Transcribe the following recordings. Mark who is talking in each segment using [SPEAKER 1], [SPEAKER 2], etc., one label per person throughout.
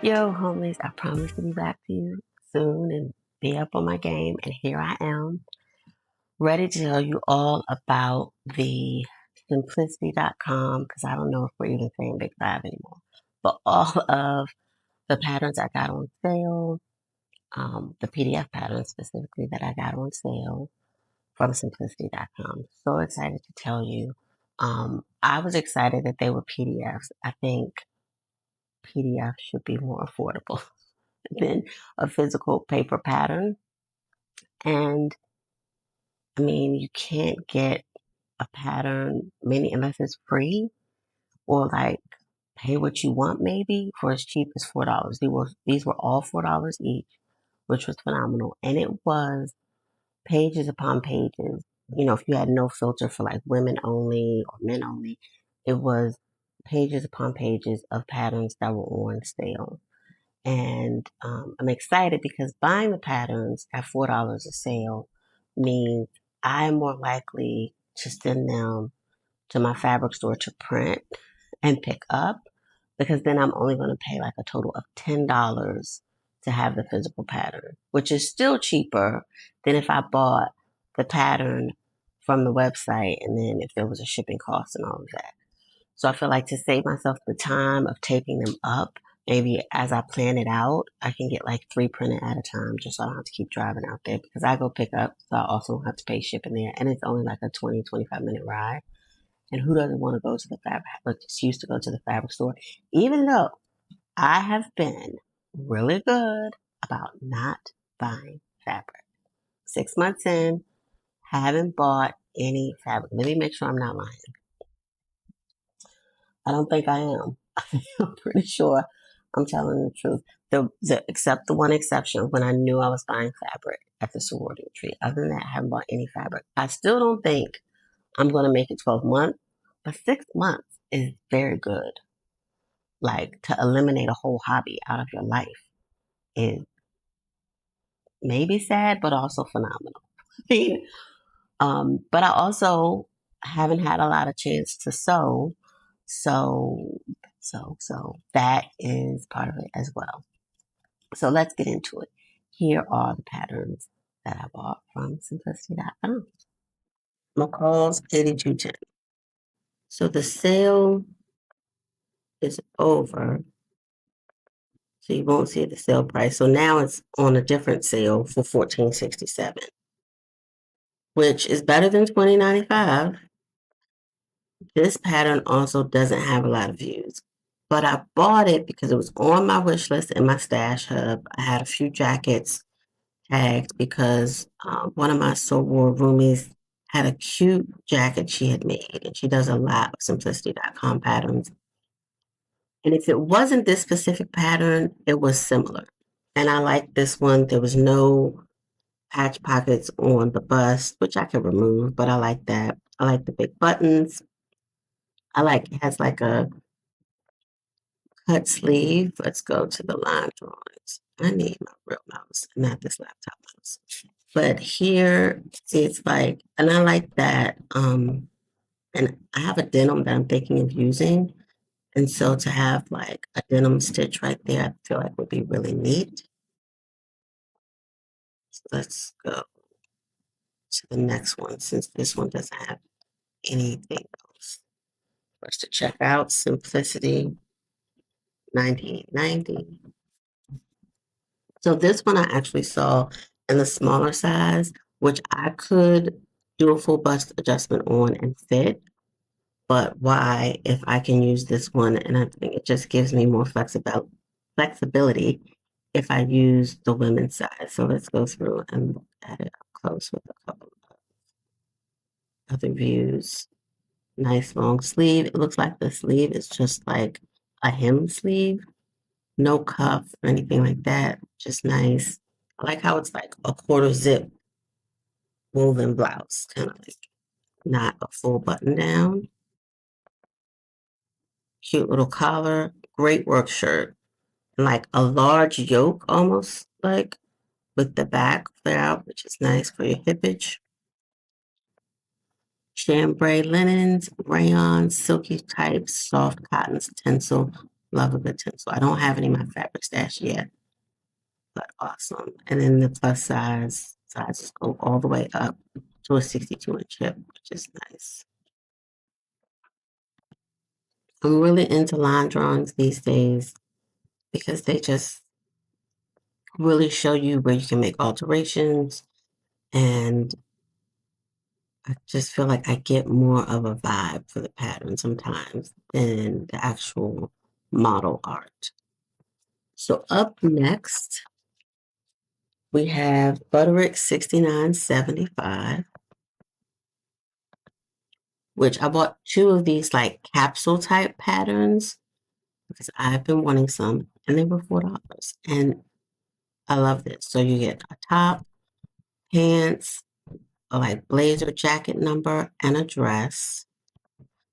[SPEAKER 1] Yo, homies, I promise to be back to you soon and be up on my game. And here I am, ready to tell you all about the simplicity.com because I don't know if we're even saying Big Five anymore. But all of the patterns I got on sale, the PDF patterns specifically that I got on sale from simplicity.com. So excited to tell you. I was excited that they were PDFs. I think PDFs should be more affordable than a physical paper pattern. And I mean, you can't get a pattern many unless it's free or like pay what you want maybe for as cheap as $4. These were all $4 each, which was phenomenal. And it was pages upon pages. You know, if you had no filter for like women only or men only, it was pages upon pages of patterns that were on sale. And I'm excited because buying the patterns at $4 a sale means I'm more likely to send them to my fabric store to print and pick up because then I'm only going to pay like a total of $10 to have the physical pattern, which is still cheaper than if I bought the pattern from the website and then if there was a shipping cost and all of that. So I feel like to save myself the time of taping them up, maybe as I plan it out, I can get like 3 printed at a time just so I don't have to keep driving out there because I go pick up, so I also don't have to pay shipping there. And it's only like a 20, 25-minute ride. And who doesn't want to go to the fabric, but just used to go to the fabric store, even though I have been really good about not buying fabric. 6 months in, haven't bought any fabric. Let me make sure I'm not lying. I don't think I am. I'm pretty sure I'm telling the truth. Except the one exception when I knew I was buying fabric at the sorority retreat. Other than that, I haven't bought any fabric. I still don't think I'm going to make it 12 months, but 6 months is very good. Like to eliminate a whole hobby out of your life is maybe sad, but also phenomenal. But I also haven't had a lot of chance to sew. So, so that is part of it as well. So let's get into it. Here are the patterns that I bought from simplicity.com. McCall's 8210. So the sale is over. So you won't see the sale price. So now it's on a different sale for $14.67, which is better than $20.95. This pattern also doesn't have a lot of views, but I bought it because it was on my wish list in my stash hub. I had a few jackets tagged because one of my soror roomies had a cute jacket she had made, and she does a lot of simplicity.com patterns. And if it wasn't this specific pattern, it was similar. And I like this one. There was no patch pockets on the bust, which I could remove, but I like that. I like the big buttons. I like it has like a cut sleeve. Let's go to the line drawings. I need my real mouse, not this laptop mouse. But here, see, it's like, and I like that. And I have a denim that I'm thinking of using. And so to have like a denim stitch right there, I feel like would be really neat. So let's go to the next one since this one doesn't have anything else for us to check out. Simplicity 9890. So this one I actually saw in the smaller size, which I could do a full bust adjustment on and fit. But why if I can use this one? And I think it just gives me more flexibility if I use the women's size. So let's go through and look at it up close with a couple of other views. Nice long sleeve. It looks like the sleeve is just like a hem sleeve. No cuff or anything like that. Just nice. I like how it's like a quarter zip woven blouse, kind of like not a full button down. Cute little collar, great work shirt, and like a large yoke almost like with the back flare out, which is nice for your hippage. Chambray linens, rayon, silky types, soft cottons, tencel, Love a good tinsel. I don't have any in my fabric stash yet, but awesome. And then the plus sizes go all the way up to a 62-inch hip, which is nice. I'm really into line drawings these days because they just really show you where you can make alterations, and I just feel like I get more of a vibe for the pattern sometimes than the actual model art. So up next, we have Butterick 6975, which I bought two of these like capsule type patterns because I've been wanting some, and they were $4. And I love this. So you get a top, pants, a like blazer jacket number, and a dress.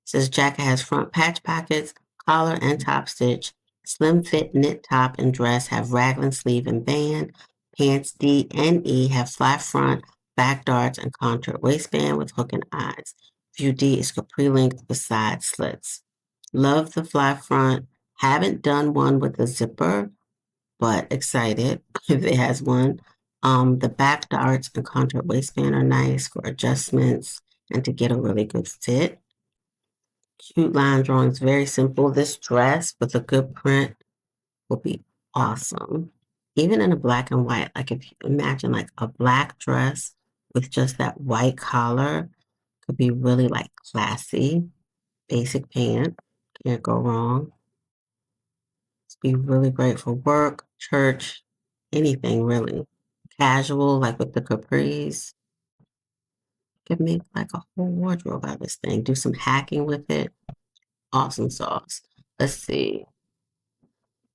[SPEAKER 1] Says jacket has front patch pockets, collar and top stitch. Slim fit knit top and dress have raglan sleeve and band. Pants D and E have flat front, back darts, and contoured waistband with hook and eyes. View D is capri length with side slits. Love the fly front. Haven't done one with a zipper, but excited if it has one. The back darts and contoured waistband are nice for adjustments and to get a really good fit. Cute line drawings, very simple. This dress with a good print will be awesome. Even in a black and white, like if you imagine like a black dress with just that white collar, could be really like classy. Basic pant, can't go wrong. It's be really great for work, church, anything really. Casual, like with the capris. Could make like a whole wardrobe out of this thing. Do some hacking with it. Awesome sauce. Let's see.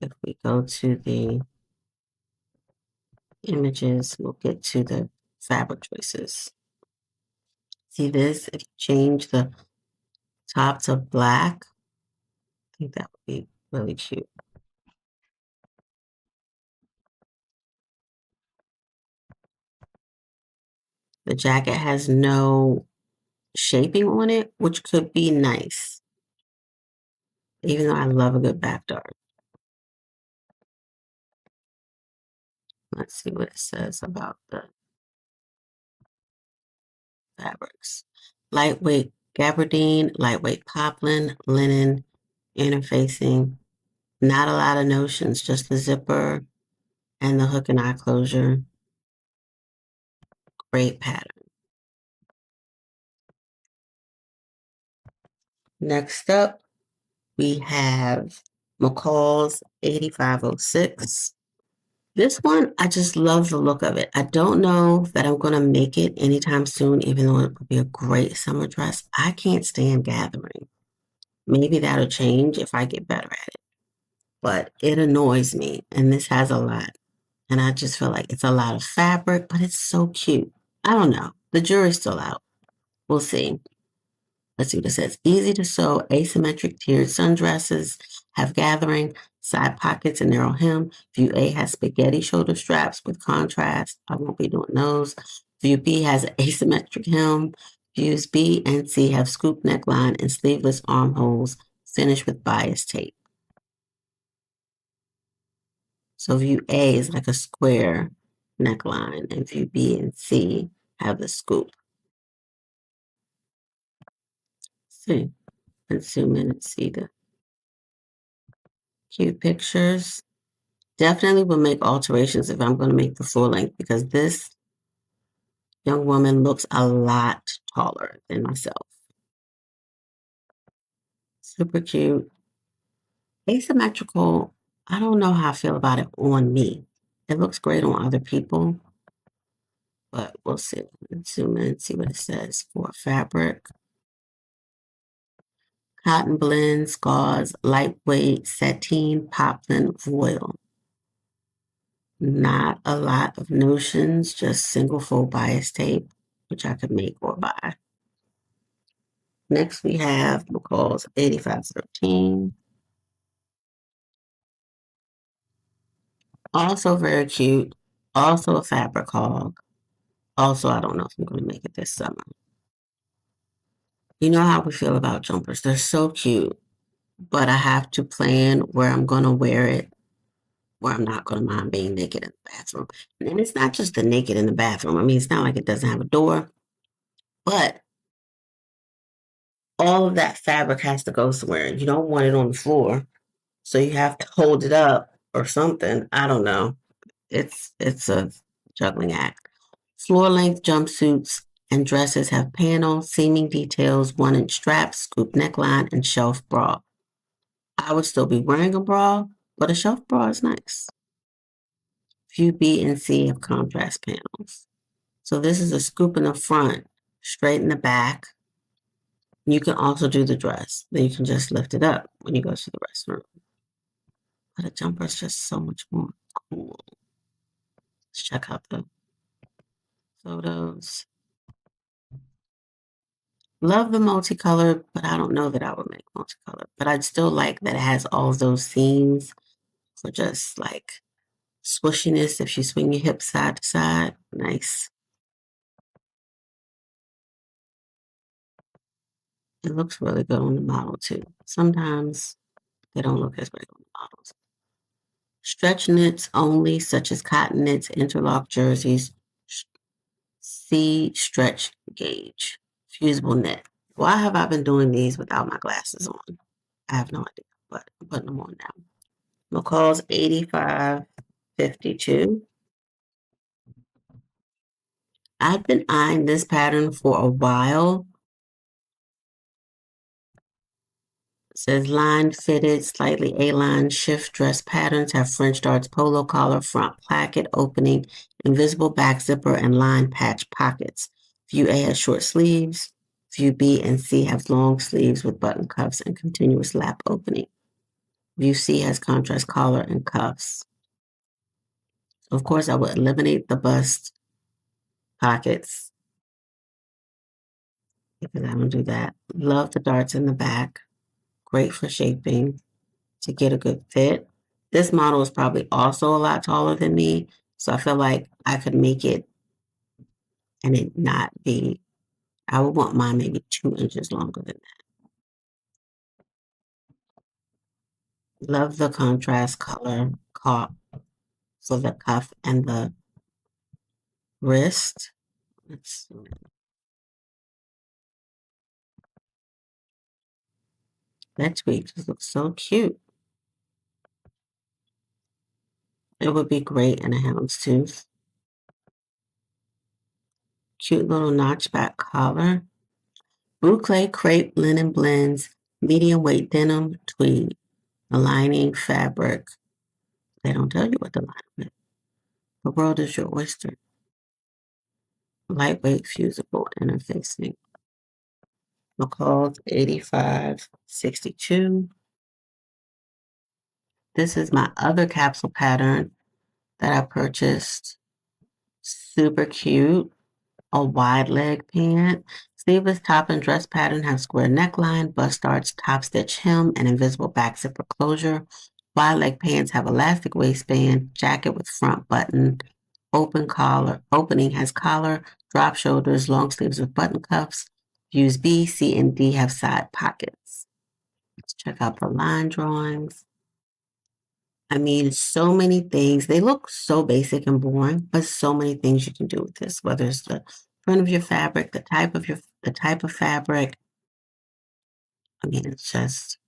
[SPEAKER 1] If we go to the images, we'll get to the fabric choices. See this? If you change the top to black, I think that would be really cute. The jacket has no shaping on it, which could be nice, even though I love a good back dart. Let's see what it says about the fabrics. Lightweight gabardine, lightweight poplin, linen, interfacing. Not a lot of notions, just the zipper and the hook and eye closure. Great pattern. Next up, we have McCall's 8506. This one, I just love the look of it. I don't know that I'm going to make it anytime soon, even though it would be a great summer dress. I can't stand gathering. Maybe that'll change if I get better at it. But it annoys me, and this has a lot. And I just feel like it's a lot of fabric, but it's so cute. I don't know. The jury's still out. We'll see. Let's see what it says. Easy to sew, asymmetric tiered sundresses have gathering, side pockets, and narrow hem. View A has spaghetti shoulder straps with contrast. I won't be doing those. View B has an asymmetric hem. Views B and C have scoop neckline and sleeveless armholes finished with bias tape. So view A is like a square neckline, and view B and C have the scoop. See, let's zoom in and see the cute pictures. Definitely will make alterations if I'm going to make the full length because this young woman looks a lot taller than myself. Super cute. Asymmetrical, I don't know how I feel about it on me. It looks great on other people, but we'll see. Let's zoom in and see what it says for fabric. Cotton blends, gauze, lightweight, sateen, poplin, voile. Not a lot of notions, just single fold bias tape, which I could make or buy. Next we have McCall's 8513. Also very cute. Also a fabric hog. Also, I don't know if I'm going to make it this summer. You know how we feel about jumpers. They're so cute. but I have to plan where I'm going to wear it, where I'm not going to mind being naked in the bathroom. And it's not just the naked in the bathroom. I mean, it's not like it doesn't have a door, but all of that fabric has to go somewhere. You don't want it on the floor, so you have to hold it up or something. I don't know. It's a juggling act. Floor length jumpsuits and dresses have panel, seaming details, 1 inch straps, scoop neckline, and shelf bra. I would still be wearing a bra, but a shelf bra is nice. View B and C have contrast panels. So this is a scoop in the front, straight in the back. You can also do the dress. Then you can just lift it up when you go to the restroom. But a jumper is just so much more cool. Let's check out the photos. Love the multicolored, but I don't know that I would make multicolored. But I'd still like that it has all of those seams for just like swooshiness if you swing your hips side to side. Nice. It looks really good on the model too. Sometimes they don't look as great on the models. Stretch knits only, such as cotton knits, interlock jerseys. See stretch gauge. Fusible knit. Why have I been doing these without my glasses on? I have no idea, but I'm putting them on now. McCall's 8552. I've been eyeing this pattern for a while. It says line fitted, slightly A-line shift dress patterns have French darts polo collar, front placket opening, invisible back zipper, and line patch pockets. View A has short sleeves. View B and C have long sleeves with button cuffs and continuous lap opening. View C has contrast collar and cuffs. Of course, I would eliminate the bust pockets because I don't do that. Love the darts in the back. Great for shaping to get a good fit. This model is probably also a lot taller than me, so I feel like I could make it and it not be, I would want mine maybe 2 inches longer than that. Love the contrast color for the cuff and the wrist. Let's see. That tweak just looks so cute. It would be great in a houndstooth. Cute little notchback collar. Boucle crepe linen blends, medium weight denim, tweed. Aligning fabric. They don't tell you what to line with. The world is your oyster. Lightweight fusible interfacing. McCall's 8562. This is my other capsule pattern that I purchased. Super cute. A wide leg pant. Sleeveless top and dress pattern have square neckline, bust darts, top stitch hem, and invisible back zipper closure. Wide leg pants have elastic waistband, jacket with front button, open collar, opening has collar, drop shoulders, long sleeves with button cuffs. Views B, C, and D have side pockets. Let's check out the line drawings. I mean, so many things. They look so basic and boring, but so many things you can do with this, whether it's the print of your fabric, the type of fabric. I mean, it just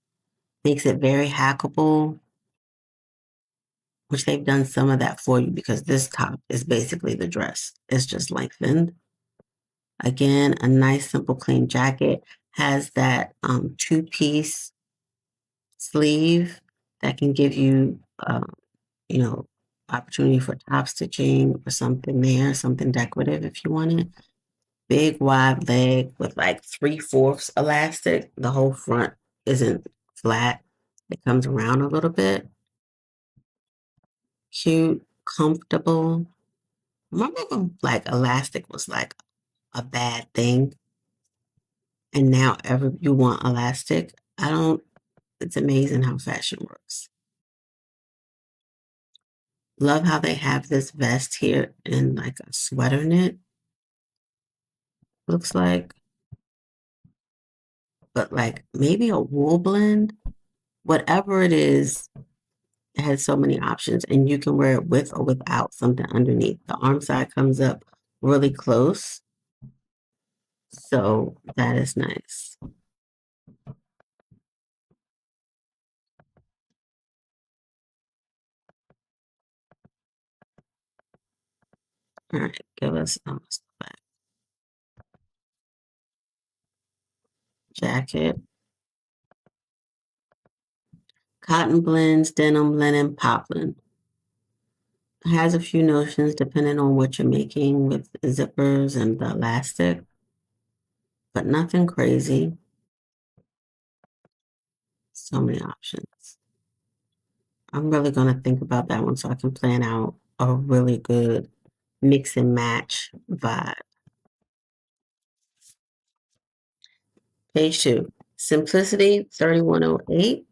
[SPEAKER 1] makes it very hackable, which they've done some of that for you because this top is basically the dress. It's just lengthened. Again, a nice, simple, clean jacket has that two-piece sleeve that can give you, you know, opportunity for top stitching or something there, something decorative if you want it. Big wide leg with like 3/4 elastic. The whole front isn't flat. It comes around a little bit. Cute, comfortable. Remember when like elastic was like a bad thing and now ever you want elastic? I don't, it's amazing how fashion works. Love how they have this vest here in like a sweater knit. Looks like, but like maybe a wool blend. Whatever it is, it has so many options, and you can wear it with or without something underneath. The arm side comes up really close, so that is nice. All right, give us a jacket, cotton blends, denim, linen, poplin. It has a few notions depending on what you're making with zippers and the elastic, but nothing crazy. So many options. I'm really going to think about that one so I can plan out a really good mix and match vibe. Page 2, Simplicity 3108.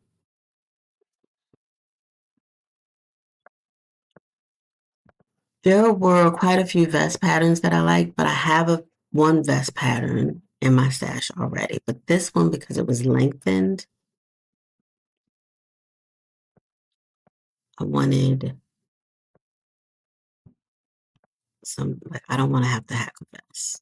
[SPEAKER 1] There were quite a few vest patterns that I like, but I have one vest pattern in my stash already. But this one, because it was lengthened, I wanted some, like, I don't want to have to hack a vest.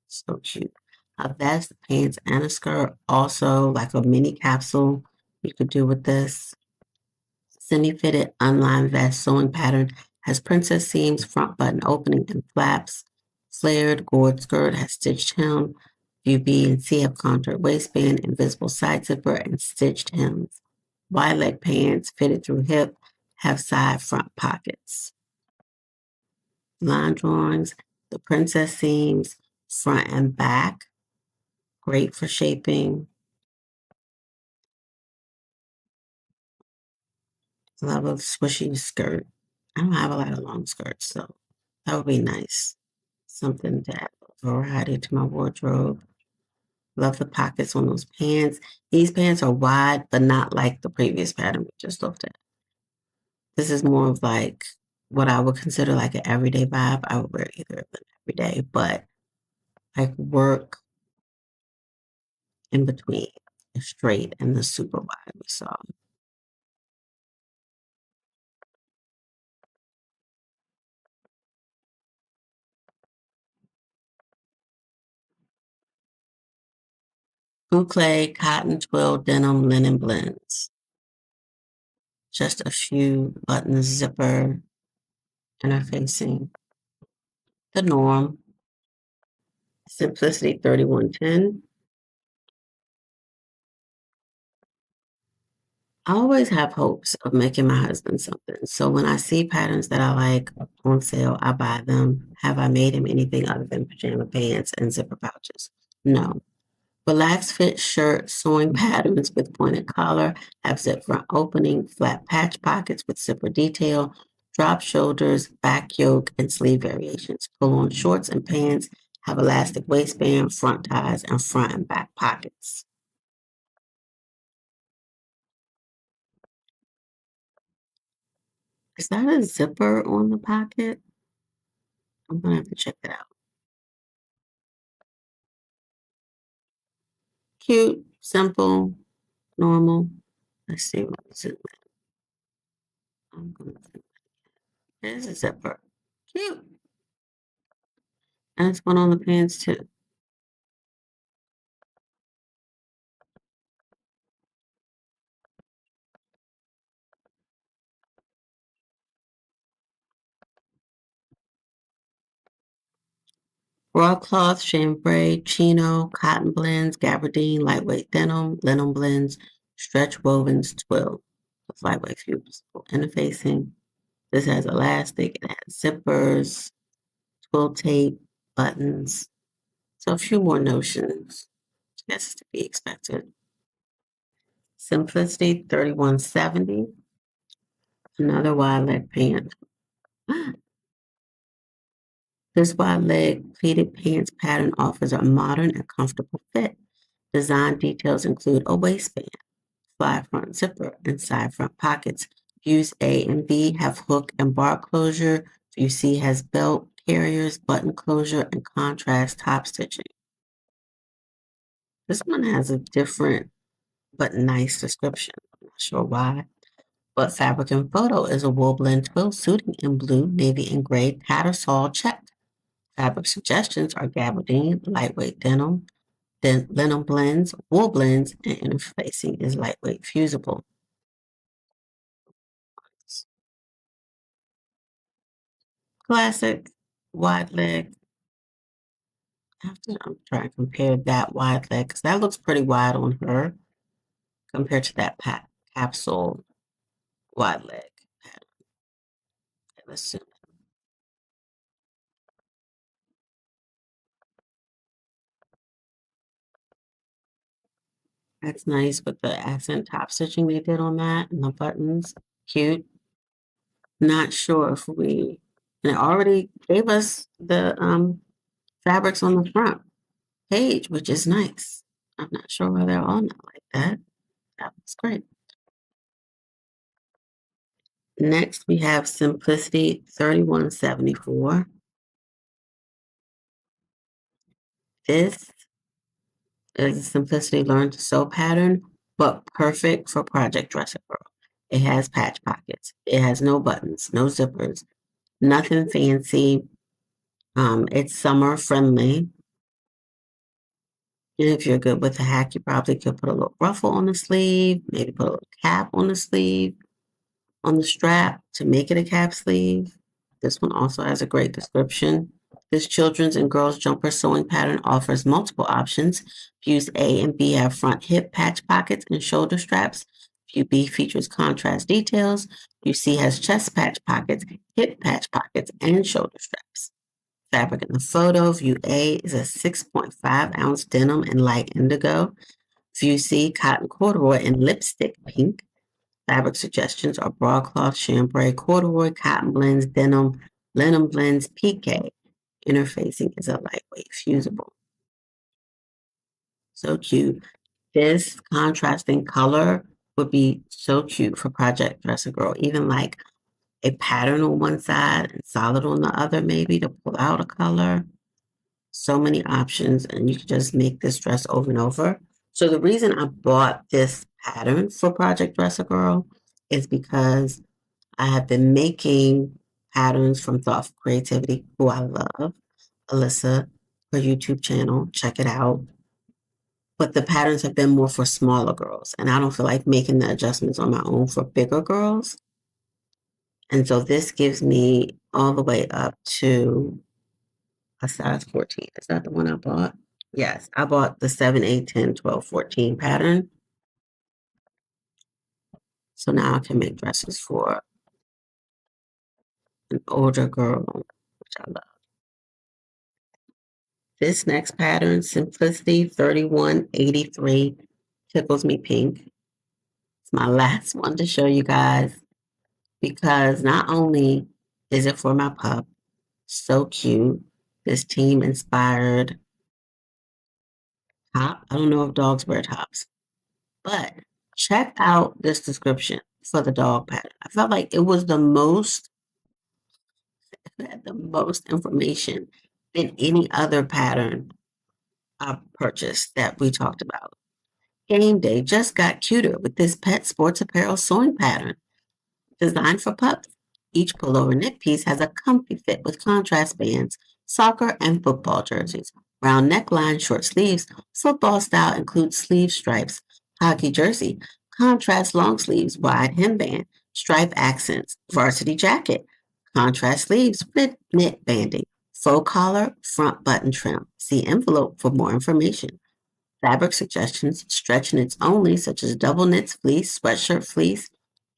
[SPEAKER 1] So cute. A vest, pants, and a skirt. Also, like a mini capsule you could do with this. Semi-fitted unlined vest sewing pattern has princess seams, front button opening, and flaps. Flared gored skirt has stitched hem. View B and C have contoured waistband, invisible side zipper, and stitched hems. Wide leg pants fitted through hip have side front pockets. Line drawings, the princess seams, front and back, great for shaping. Love a swishy skirt. I don't have a lot of long skirts, so that would be nice. Something to add variety to my wardrobe. Love the pockets on those pants. These pants are wide, but not like the previous pattern we just looked at. This is more of like what I would consider like an everyday vibe. I would wear either of them every day, but like work in between the straight and the super wide we saw. Boucle, cotton, twill, denim, linen blends. Just a few buttons, zipper, interfacing. The norm. Simplicity 3110. I always have hopes of making my husband something. So when I see patterns that I like on sale, I buy them. Have I made him anything other than pajama pants and zipper pouches? No. Relaxed fit shirt, sewing patterns with pointed collar, have zip front opening, flat patch pockets with zipper detail, drop shoulders, back yoke, and sleeve variations. Pull on shorts and pants, have elastic waistband, front ties, and front and back pockets. Is that a zipper on the pocket? I'm gonna have to check that out. Cute, simple, normal. Let's see what is it. I'm gonna zoom. There's a zipper. Cute. And it's one on the pants too. Broadcloth, chambray, chino, cotton blends, gabardine, lightweight denim, linen blends, stretch wovens, twill with lightweight fusible interfacing. This has elastic, it has zippers, twill tape, buttons. So a few more notions. I guess to be expected. Simplicity 3170, another wide leg pant. This wide leg pleated pants pattern offers a modern and comfortable fit. Design details include a waistband, fly front zipper, and side front pockets. Views A and B have hook and bar closure. View C has belt carriers, button closure, and contrast top stitching. This one has a different but nice description. sure why. But fabric and photo is a wool blend twill suiting in blue, navy, and gray tattersall check. Fabric suggestions are gabardine, lightweight denim, then linen blends, wool blends, and interfacing is lightweight fusible. Classic, wide leg. I'm trying to compare that wide leg because that looks pretty wide on her compared to that capsule wide leg pattern. Let's see. That's nice with the accent top stitching they did on that and the buttons. Cute. Not sure if and it already gave us the fabrics on the front page, which is nice. I'm not sure why they're all not like that. That was great. Next, we have Simplicity 3174. This is a Simplicity Learn to Sew pattern, but perfect for Project Dresser Girl. It has patch pockets. It has no buttons, no zippers, nothing fancy. It's summer friendly. And if you're good with a hack, you probably could put a little ruffle on the sleeve, maybe put a little cap on the sleeve, on the strap to make it a cap sleeve. This one also has a great description. This children's and girls jumper sewing pattern offers multiple options. Views A and B have front hip patch pockets and shoulder straps. View B features contrast details. View C has chest patch pockets, hip patch pockets, and shoulder straps. Fabric in the photo, view A is a 6.5-ounce denim in light indigo. View C, cotton corduroy in lipstick pink. Fabric suggestions are broadcloth, chambray, corduroy, cotton blends, denim, linen blends, pique. Interfacing is a lightweight fusible. So cute. This contrasting color would be so cute for Project Dresser Girl. Even like a pattern on one side and solid on the other, maybe to pull out a color. So many options, and you can just make this dress over and over. So the reason I bought this pattern for Project Dresser Girl is because I have been making patterns from Thoughtful Creativity, who I love. Alyssa, her YouTube channel, check it out. But the patterns have been more for smaller girls, and I don't feel like making the adjustments on my own for bigger girls. And so this gives me all the way up to a size 14. Is that the one I bought? Yes, I bought the 7, 8, 10, 12, 14 pattern. So now I can make dresses for an older girl, which I love. This next pattern, Simplicity 3183, tickles me pink. It's my last one to show you guys because not only is it for my pup, so cute, this team inspired top. I don't know if dogs wear tops, but check out this description for the dog pattern. I felt like it was had the most information than any other pattern I purchased that we talked about. Game Day just got cuter with this pet sports apparel sewing pattern. Designed for pups, each pullover knit piece has a comfy fit with contrast bands, soccer and football jerseys, round neckline, short sleeves, football style includes sleeve stripes, hockey jersey, contrast long sleeves, wide hemband, stripe accents, varsity jacket, contrast sleeves with knit banding, faux collar, front button trim. See envelope for more information. Fabric suggestions, stretch knits only, such as double knits, fleece, sweatshirt fleece.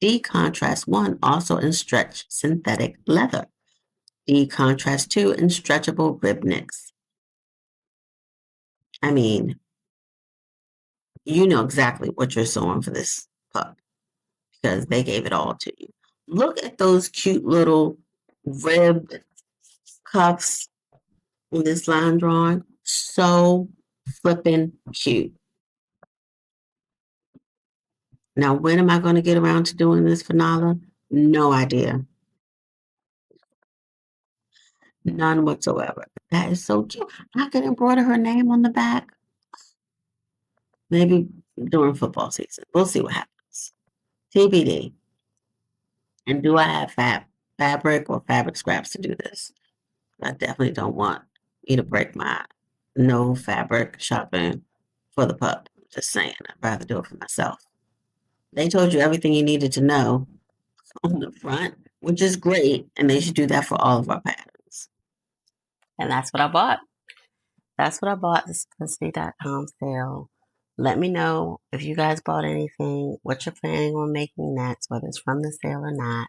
[SPEAKER 1] D contrast 1, also in stretch synthetic leather. D contrast 2 in stretchable rib knits. I mean, you know exactly what you're sewing for this pup because they gave it all to you. Look at those cute little rib cuffs in this line drawing. So flippin' cute. Now, when am I going to get around to doing this for Nala? No idea. None whatsoever. That is so cute. I could embroider her name on the back. Maybe during football season. We'll see what happens. TBD. And do I have fabric or fabric scraps to do this? I definitely don't want you to break my no fabric shopping for the pup. Just saying, I'd rather do it for myself. They told you everything you needed to know on the front, which is great, and they should do that for all of our patterns. And that's what I bought. That's what I bought the Simplicity.com sale. Let me know if you guys bought anything, what you're planning on making next, whether it's from the sale or not.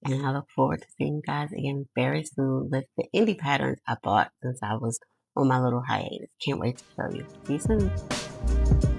[SPEAKER 1] And I look forward to seeing you guys again very soon with the indie patterns I bought since I was on my little hiatus. Can't wait to show you. See you soon.